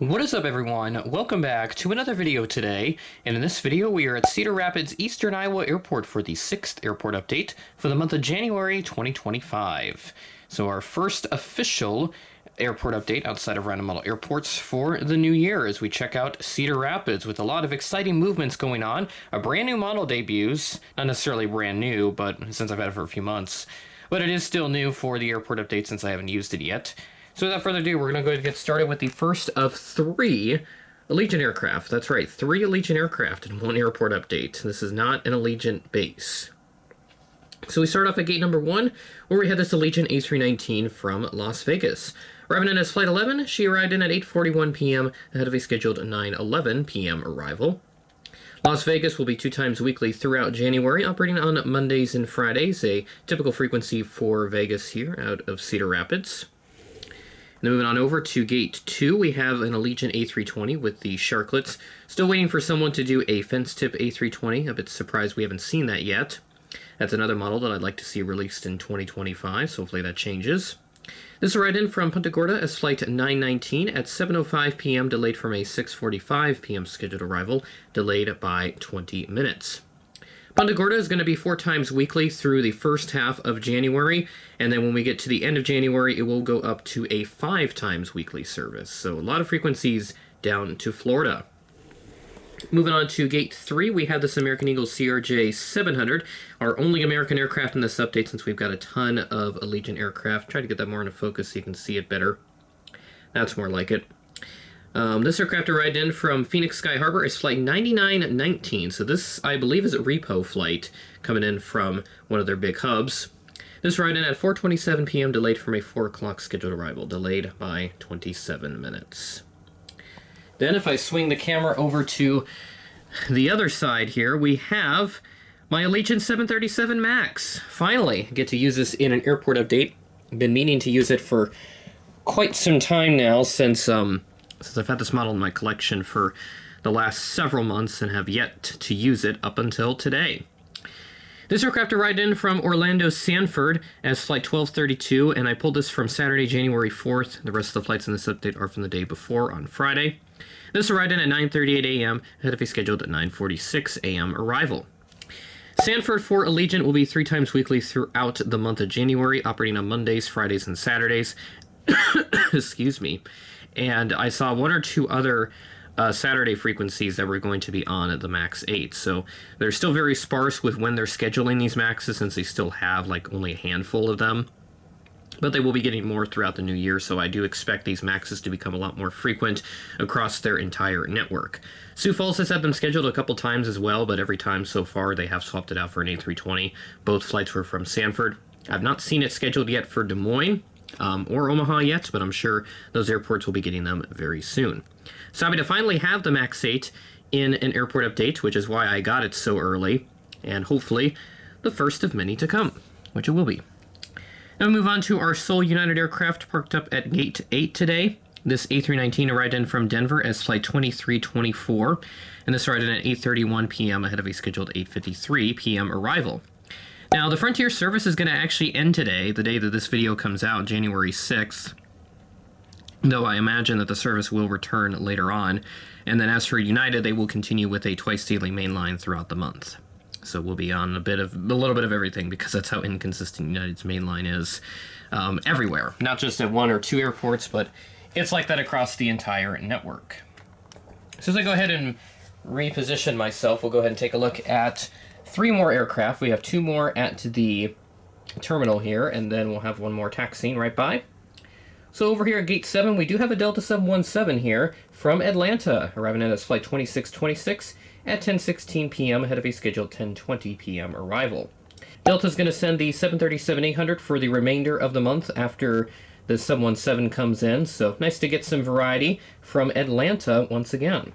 What is up, everyone? Welcome back to another video today, and in this video we are at Cedar Rapids, Eastern Iowa Airport for the 6th airport update for the month of January 2025. So our first official airport update outside of random model airports for the new year as we check out Cedar Rapids with a lot of exciting movements going on. A brand new model debuts, not necessarily brand new, but since I've had it for a few months, but it is still new for the airport update since I haven't used it yet. So without further ado, we're going to go ahead and get started with the first of 3 Allegiant aircraft. That's right, 3 Allegiant aircraft in one airport update. This is not an Allegiant base. So we start off at gate number 1, where we had this Allegiant A319 from Las Vegas. Arriving in as Flight 11, she arrived in at 8:41 p.m. ahead of a scheduled 9:11 p.m. arrival. Las Vegas will be 2 times weekly throughout January, operating on Mondays and Fridays, a typical frequency for Vegas here out of Cedar Rapids. Then moving on over to gate 2, we have an Allegiant A320 with the Sharklets. Still waiting for someone to do a fence tip A320. A bit surprised we haven't seen that yet. That's another model that I'd like to see released in 2025, so hopefully that changes. This arrived in from Punta Gorda as Flight 919 at 7:05 p.m., delayed from a 6:45 p.m. scheduled arrival, delayed by 20 minutes. Punta Gorda is going to be 4 times weekly through the first half of January, and then when we get to the end of January, it will go up to a 5 times weekly service. So a lot of frequencies down to Florida. Moving on to gate 3, we have this American Eagle CRJ 700, our only American aircraft in this update since we've got a ton of Allegiant aircraft. Try to get that more into focus so you can see it better. That's more like it. This aircraft arrived in from Phoenix Sky Harbor as Flight 9919. So this, I believe, is a repo flight coming in from one of their big hubs. This arrived in at 4:27 p.m., delayed from a 4 o'clock scheduled arrival, delayed by 27 minutes. Then if I swing the camera over to the other side here, we have my Allegiant 737 MAX. Finally, get to use this in an airport update. I've been meaning to use it for quite some time now since I've had this model in my collection for the last several months and have yet to use it up until today. This aircraft arrived in from Orlando Sanford as Flight 1232, and I pulled this from Saturday, January 4th. The rest of the flights in this update are from the day before on Friday. This arrived in at 9:38 a.m. ahead of a scheduled 9:46 a.m. arrival. Sanford for Allegiant will be 3 times weekly throughout the month of January, operating on Mondays, Fridays, and Saturdays. Excuse me. And I saw 1 or 2 other Saturday frequencies that were going to be on at the MAX 8. So they're still very sparse with when they're scheduling these MAXs since they still have like only a handful of them. But they will be getting more throughout the new year, so I do expect these MAXs to become a lot more frequent across their entire network. Sioux Falls has had them scheduled a couple times as well, but every time so far they have swapped it out for an A320. Both flights were from Sanford. I've not seen it scheduled yet for Des Moines or Omaha yet, but I'm sure those airports will be getting them very soon. So happy to finally have the MAX 8 in an airport update, which is why I got it so early, and hopefully the first of many to come, which it will be. Now we move on to our sole United aircraft parked up at gate 8 today. This A319 arrived in from Denver as Flight 2324, and this arrived in at 8:31 p.m. ahead of a scheduled 8:53 p.m. arrival. Now, the Frontier service is going to actually end today, the day that this video comes out, January 6th, though I imagine that the service will return later on. And then as for United, they will continue with a twice-daily main line throughout the month. So we'll be on a little bit of everything because that's how inconsistent United's main line is everywhere. Not just at 1 or 2 airports, but it's like that across the entire network. So as I go ahead and reposition myself, we'll go ahead and take a look at 3 more aircraft. We have 2 more at the terminal here, and then we'll have 1 more taxiing right by. So over here at gate 7, we do have a Delta 717 here from Atlanta, arriving in as Flight 2626 at 10:16 p.m. ahead of a scheduled 10:20 p.m. arrival. Delta's going to send the 737-800 for the remainder of the month after the 717 comes in, so nice to get some variety from Atlanta once again.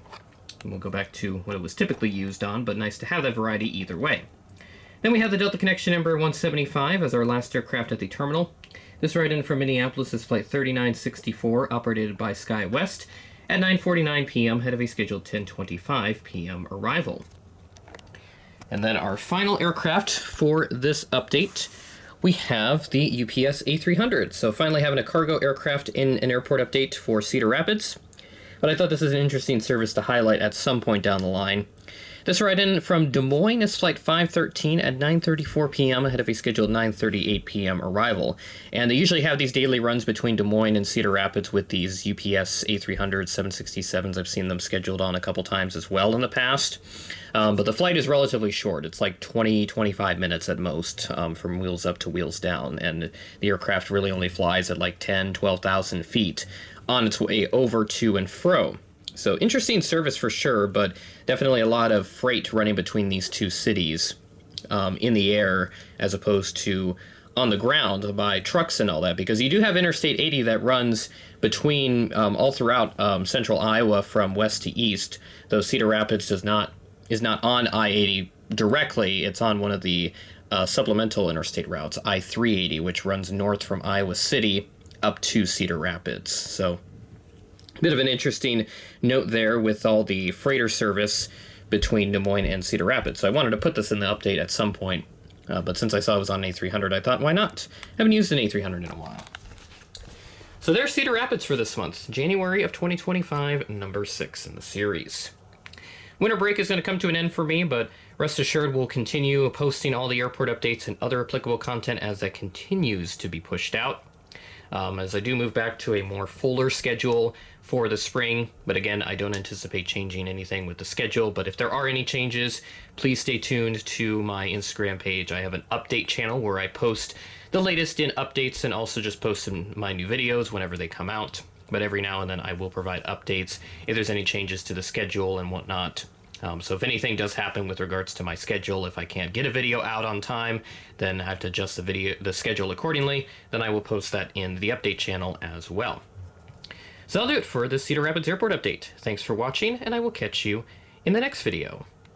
And we'll go back to what it was typically used on, but nice to have that variety either way. Then we have the Delta Connection Embraer 175 as our last aircraft at the terminal. This ride in from Minneapolis is Flight 3964, operated by SkyWest, at 9:49 p.m. ahead of a scheduled 10:25 p.m. arrival. And then our final aircraft for this update, we have the UPS A300. So finally having a cargo aircraft in an airport update for Cedar Rapids. but I thought this is an interesting service to highlight at some point down the line. This ride-in from Des Moines is Flight 513 at 9:34 p.m. ahead of a scheduled 9:38 p.m. arrival. And they usually have these daily runs between Des Moines and Cedar Rapids with these UPS A300 767s. I've seen them scheduled on a couple times as well in the past. But the flight is relatively short. It's like 20-25 minutes at most from wheels up to wheels down. And the aircraft really only flies at like 10,000-12,000 feet on its way over to and fro. So interesting service for sure, but definitely a lot of freight running between these two cities in the air as opposed to on the ground by trucks and all that, because you do have Interstate 80 that runs between all throughout central Iowa from west to east, though Cedar Rapids is not on I-80 directly. It's on one of the supplemental interstate routes, I-380, which runs north from Iowa City up to Cedar Rapids. So bit of an interesting note there with all the freighter service between Des Moines and Cedar Rapids. So I wanted to put this in the update at some point, but since I saw it was on an A300, I thought, why not? I haven't used an A300 in a while. So there's Cedar Rapids for this month, January of 2025, number 6 in the series. Winter break is going to come to an end for me, but rest assured we'll continue posting all the airport updates and other applicable content as that continues to be pushed out. As I do move back to a more fuller schedule for the spring, but again, I don't anticipate changing anything with the schedule, but if there are any changes, please stay tuned to my Instagram page. I have an update channel where I post the latest in updates and also just post my new videos whenever they come out, but every now and then I will provide updates if there's any changes to the schedule and whatnot. So if anything does happen with regards to my schedule, if I can't get a video out on time, then I have to adjust the schedule accordingly, then I will post that in the update channel as well. So that'll do it for the Cedar Rapids Airport update. Thanks for watching, and I will catch you in the next video.